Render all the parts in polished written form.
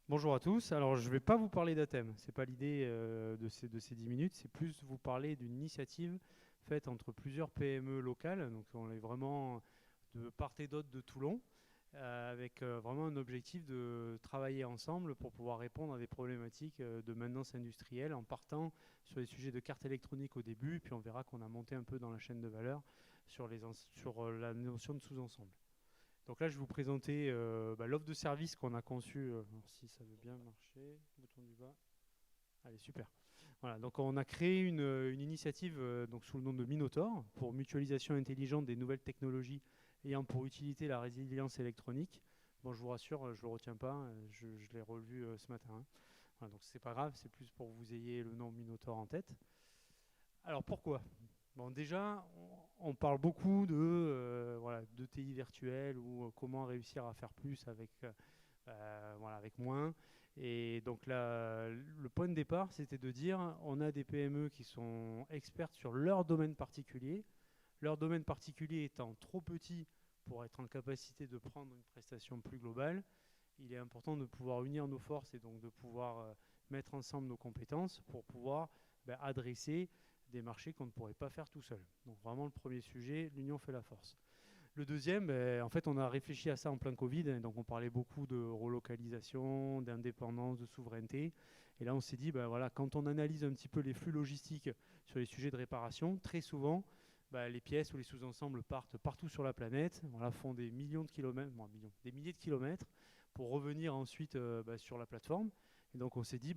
Bonjour à tous. Alors, je ne vais pas vous parler d'Athème. Ce n'est pas l'idée de ces 10 minutes. C'est plus vous parler d'une initiative faite entre plusieurs PME locales. Donc, on est vraiment de part et d'autre de Toulon, avec vraiment un objectif de travailler ensemble pour pouvoir répondre à des problématiques de maintenance industrielle en partant sur les sujets de carte électronique au début. Puis, on verra qu'on a monté un peu dans la chaîne de valeur sur la notion de sous-ensemble. Donc là, je vais vous présenter l'offre de service qu'on a conçue. Alors, si ça veut bien marcher, bouton du bas. Allez, super. Voilà, donc on a créé une initiative donc sous le nom de Minotaur pour mutualisation intelligente des nouvelles technologies ayant pour utilité la résilience électronique. Bon, je vous rassure, je ne le retiens pas, je l'ai revu ce matin, hein. Voilà, donc c'est pas grave, c'est plus pour que vous ayez le nom Minotaur en tête. Alors pourquoi? Bon, déjà, on parle beaucoup de voilà, d'ETI virtuel ou comment réussir à faire plus voilà, avec moins. Et donc là, le point de départ, c'était de dire on a des PME qui sont expertes sur leur domaine particulier, leur domaine particulier étant trop petit pour être en capacité de prendre une prestation plus globale. Il est important de pouvoir unir nos forces et donc de pouvoir mettre ensemble nos compétences pour pouvoir adresser des marchés qu'on ne pourrait pas faire tout seul. Donc vraiment le premier sujet, l'union fait la force. Le deuxième, en fait, on a réfléchi à ça en plein Covid, hein, donc on parlait beaucoup de relocalisation, d'indépendance, de souveraineté. Et là, on s'est dit, voilà, quand on analyse un petit peu les flux logistiques sur les sujets de réparation, très souvent, les pièces ou les sous-ensembles partent partout sur la planète, voilà, font des millions de kilomètres, bon, millions, des milliers de kilomètres pour revenir ensuite sur la plateforme. Et donc, on s'est dit,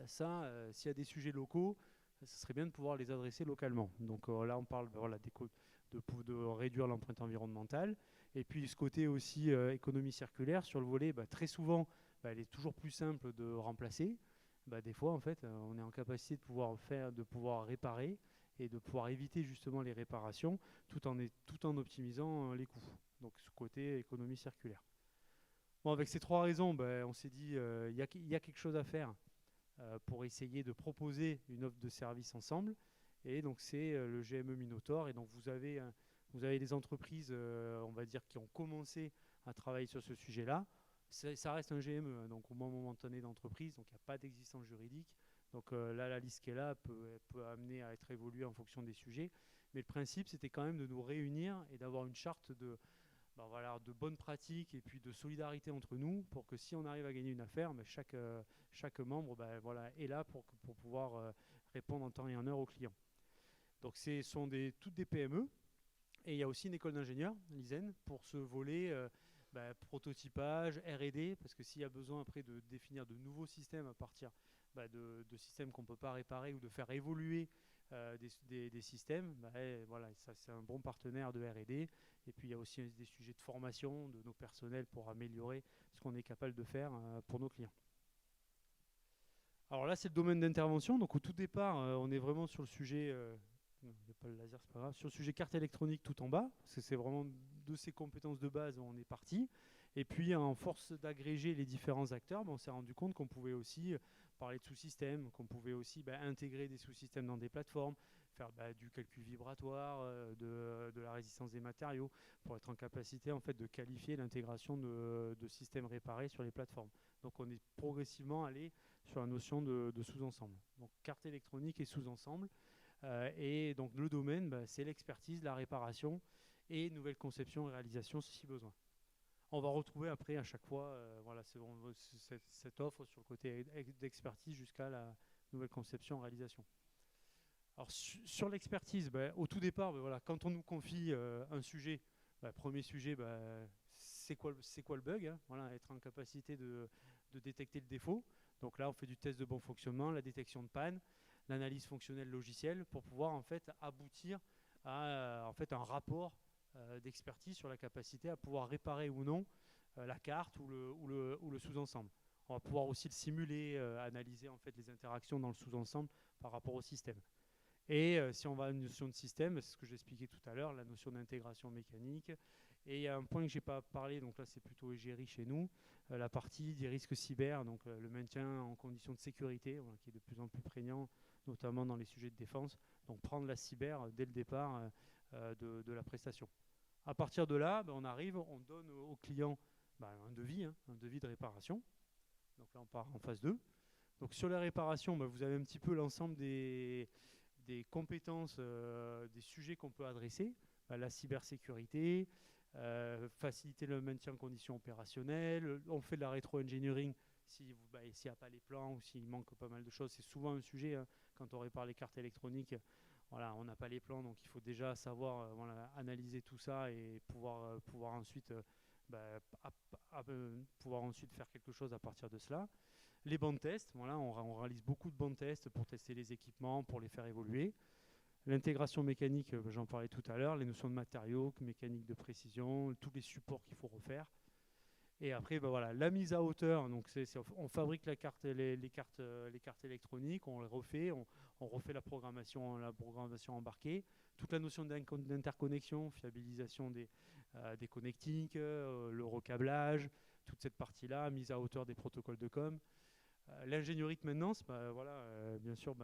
ça, s'il y a des sujets locaux, ce serait bien de pouvoir les adresser localement. Donc là, on parle voilà, de réduire l'empreinte environnementale. Et puis ce côté aussi économie circulaire sur le volet, très souvent, elle est toujours plus simple de remplacer. Des fois, en fait, on est en capacité de pouvoir réparer et de pouvoir éviter justement les réparations tout en optimisant les coûts. Donc ce côté économie circulaire. Bon, avec ces trois raisons, on s'est dit il y a quelque chose à faire pour essayer de proposer une offre de service ensemble. Et donc c'est le GME Minotaur. Et donc vous avez des entreprises, on va dire, qui ont commencé à travailler sur ce sujet-là. Ça reste un GME, hein, donc au moins momentané d'entreprise, donc il n'y a pas d'existence juridique. Donc là, la liste qui est là peut amener à être évoluée en fonction des sujets. Mais le principe, c'était quand même de nous réunir et d'avoir une charte voilà, de bonnes pratiques et puis de solidarité entre nous pour que si on arrive à gagner une affaire, chaque membre voilà, est là pour pouvoir répondre en temps et en heure aux clients. Donc ce sont toutes des PME. Et il y a aussi une école d'ingénieurs, l'ISEN, pour ce volet prototypage, R&D, parce que s'il y a besoin après de définir de nouveaux systèmes à partir de systèmes qu'on ne peut pas réparer ou de faire évoluer des systèmes, voilà, ça c'est un bon partenaire de R&D. Et puis il y a aussi des sujets de formation de nos personnels pour améliorer ce qu'on est capable de faire pour nos clients. Alors là, c'est le domaine d'intervention. Donc au tout départ, on est vraiment sur le sujet. Non, il n'y a pas le laser, c'est pas grave. Sur le sujet carte électronique tout en bas, parce que c'est vraiment de ces compétences de base où on est parti. Et puis, en force d'agréger les différents acteurs, on s'est rendu compte qu'on pouvait aussi parler de sous-systèmes, qu'on pouvait aussi intégrer des sous-systèmes dans des plateformes, faire du calcul vibratoire, de la résistance des matériaux, pour être en capacité en fait de qualifier l'intégration de systèmes réparés sur les plateformes. Donc, on est progressivement allé sur la notion de sous-ensemble. Donc, carte électronique et sous-ensemble. Et donc le domaine, c'est l'expertise, la réparation et nouvelle conception et réalisation si besoin. On va retrouver après à chaque fois voilà, cette offre sur le côté d'expertise jusqu'à la nouvelle conception et réalisation. Alors sur l'expertise, au tout départ, voilà, quand on nous confie un sujet, premier sujet, c'est quoi le bug, hein, voilà, être en capacité de détecter le défaut. Donc là, on fait du test de bon fonctionnement, la détection de panne, l'analyse fonctionnelle logicielle pour pouvoir en fait aboutir à en fait un rapport d'expertise sur la capacité à pouvoir réparer ou non la carte ou le sous-ensemble. On va pouvoir aussi le simuler, analyser en fait les interactions dans le sous-ensemble par rapport au système. Et si on va à une notion de système, c'est ce que j'expliquais tout à l'heure, la notion d'intégration mécanique. Et il y a un point que je n'ai pas parlé, donc là c'est plutôt égérie chez nous, la partie des risques cyber, donc le maintien en condition de sécurité, voilà, qui est de plus en plus prégnant, notamment dans les sujets de défense. Donc prendre la cyber dès le départ de la prestation. À partir de là, on arrive, on donne au client un devis de réparation. Donc là, on part en phase 2. Donc sur la réparation, vous avez un petit peu l'ensemble des compétences, des sujets qu'on peut adresser. La cybersécurité, faciliter le maintien en conditions opérationnelles. On fait de la rétro-engineering s'il n'y a pas les plans ou s'il manque pas mal de choses. C'est souvent un sujet quand on répare les cartes électroniques. Voilà, on n'a pas les plans, donc il faut déjà savoir analyser tout ça et pouvoir ensuite pouvoir ensuite faire quelque chose à partir de cela. Les bancs de test, voilà, on réalise beaucoup de bancs de test pour tester les équipements, pour les faire évoluer. L'intégration mécanique, j'en parlais tout à l'heure, les notions de matériaux, mécanique de précision, tous les supports qu'il faut refaire. Et après, la mise à hauteur, donc on fabrique les cartes électroniques, on les refait, on refait la programmation embarquée, toute la notion d'interconnexion, fiabilisation des connectiques, le recablage, toute cette partie-là, mise à hauteur des protocoles de com. L'ingénierie de maintenance, bien sûr,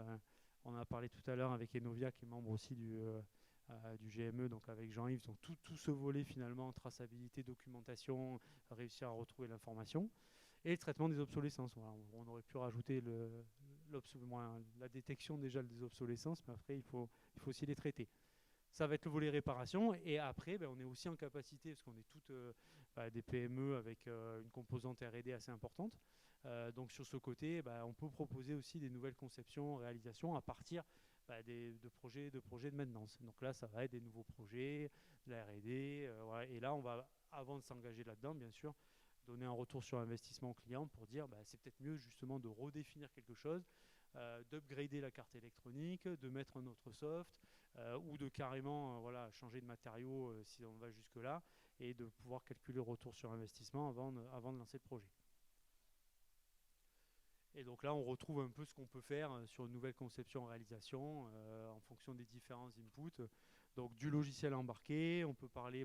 on en a parlé tout à l'heure avec Enovia, qui est membre aussi du GME, donc avec Jean-Yves, donc tout ce volet finalement, traçabilité, documentation, réussir à retrouver l'information, et le traitement des obsolescences. Voilà, on aurait pu rajouter la détection déjà des obsolescences, mais après il faut aussi les traiter. Ça va être le volet réparation, et après on est aussi en capacité, parce qu'on est toutes des PME avec une composante R&D assez importante, donc sur ce côté, on peut proposer aussi des nouvelles conceptions, réalisations à partir de projets de maintenance. Donc là, ça va être des nouveaux projets, de la R&D, voilà. Et là, on va, avant de s'engager là-dedans, bien sûr, donner un retour sur investissement au client pour dire c'est peut-être mieux justement de redéfinir quelque chose, d'upgrader la carte électronique, de mettre un autre soft, ou de carrément changer de matériaux si on va jusque-là, et de pouvoir calculer le retour sur investissement avant de lancer le projet. Et donc là, on retrouve un peu ce qu'on peut faire sur une nouvelle conception-réalisation en fonction des différents inputs. Donc du logiciel embarqué, on peut parler,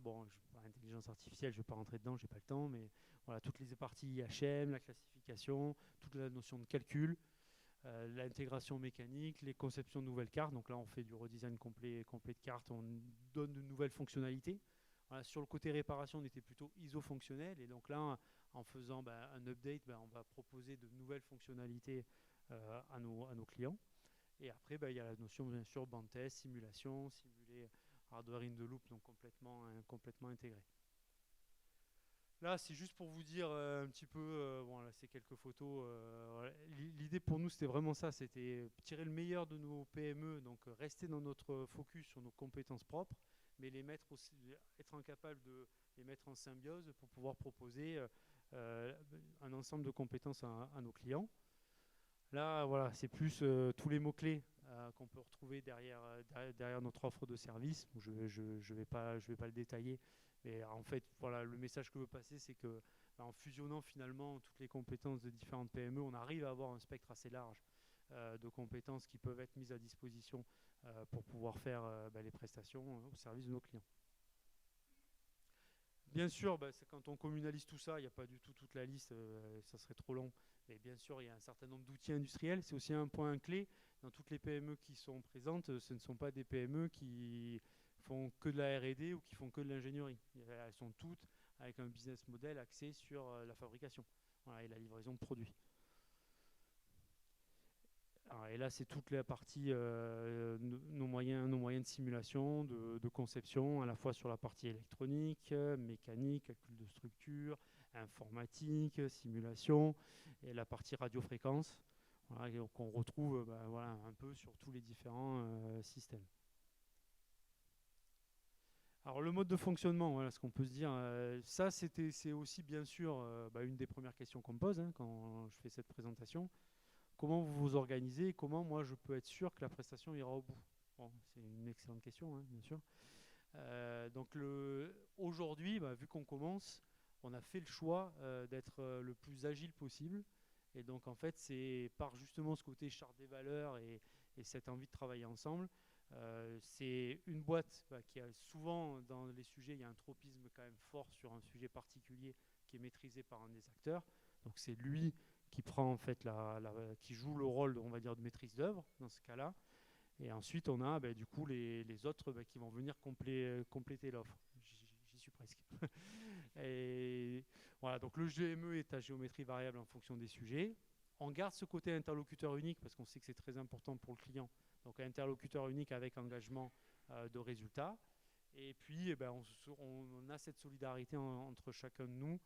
intelligence artificielle, je ne vais pas rentrer dedans, je n'ai pas le temps, mais voilà, toutes les parties IHM, la classification, toute la notion de calcul, l'intégration mécanique, les conceptions de nouvelles cartes. Donc là, on fait du redesign complet de cartes, on donne de nouvelles fonctionnalités. Voilà, sur le côté réparation, on était plutôt ISO-fonctionnel, et donc là, en faisant un update, on va proposer de nouvelles fonctionnalités à nos clients. Et après, il y a la notion, bien sûr, band test, simulation, simuler hardware in the loop, donc complètement intégré. Là, c'est juste pour vous dire un petit peu, là, c'est quelques photos. L'idée pour nous, c'était vraiment ça, c'était tirer le meilleur de nos PME, donc rester dans notre focus sur nos compétences propres, mais les mettre aussi, être incapable de les mettre en symbiose pour pouvoir proposer un ensemble de compétences à nos clients. Là, voilà, c'est plus tous les mots-clés qu'on peut retrouver derrière notre offre de service. Je vais pas le détailler, mais en fait, voilà, le message que je veux passer, c'est que en fusionnant finalement toutes les compétences de différentes PME, on arrive à avoir un spectre assez large de compétences qui peuvent être mises à disposition pour pouvoir faire les prestations au service de nos clients. Bien sûr, quand on communalise tout ça, il n'y a pas du tout toute la liste, ça serait trop long. Mais bien sûr, il y a un certain nombre d'outils industriels. C'est aussi un point clé. Dans toutes les PME qui sont présentes, ce ne sont pas des PME qui font que de la R&D ou qui font que de l'ingénierie. Elles sont toutes avec un business model axé sur la fabrication et la livraison de produits. Alors, et là, c'est toute la partie, nos moyens de simulation, de conception, à la fois sur la partie électronique, mécanique, calcul de structure, informatique, simulation, et la partie radiofréquence, qu'on retrouve un peu sur tous les différents systèmes. Alors le mode de fonctionnement, ce qu'on peut se dire, c'est aussi bien sûr une des premières questions qu'on me pose quand je fais cette présentation. Comment vous vous organisez et comment moi je peux être sûr que la prestation ira au bout? C'est une excellente question, bien sûr. Donc aujourd'hui, vu qu'on commence, on a fait le choix d'être le plus agile possible. Et donc en fait, c'est par justement ce côté charte des valeurs et cette envie de travailler ensemble. C'est une boîte qui a souvent, dans les sujets, il y a un tropisme quand même fort sur un sujet particulier qui est maîtrisé par un des acteurs. Donc c'est lui qui prend en fait qui joue le rôle, on va dire, de maîtrise d'œuvre dans ce cas-là. Et ensuite, on a du coup les autres qui vont venir compléter l'offre. J'y suis presque. Et Voilà, donc le GME est à géométrie variable en fonction des sujets. On garde ce côté interlocuteur unique parce qu'on sait que c'est très important pour le client. Donc interlocuteur unique avec engagement de résultats. Et puis eh ben, on a cette solidarité entre chacun de nous,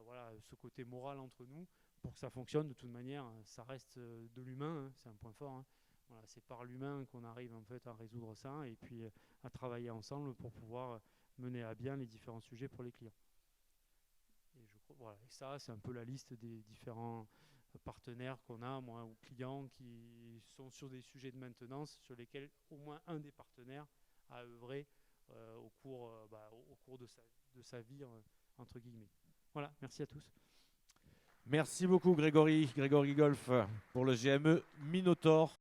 voilà, ce côté moral entre nous. Pour que ça fonctionne, de toute manière, ça reste de l'humain, hein, c'est un point fort. Hein. Voilà, c'est par l'humain qu'on arrive en fait à résoudre ça et puis à travailler ensemble pour pouvoir mener à bien les différents sujets pour les clients. Voilà, et ça, c'est un peu la liste des différents partenaires qu'on a, moi, ou clients qui sont sur des sujets de maintenance sur lesquels au moins un des partenaires a œuvré au cours de sa vie, entre guillemets. Voilà, merci à tous. Merci beaucoup Grégory Golf pour le GME Minotaur.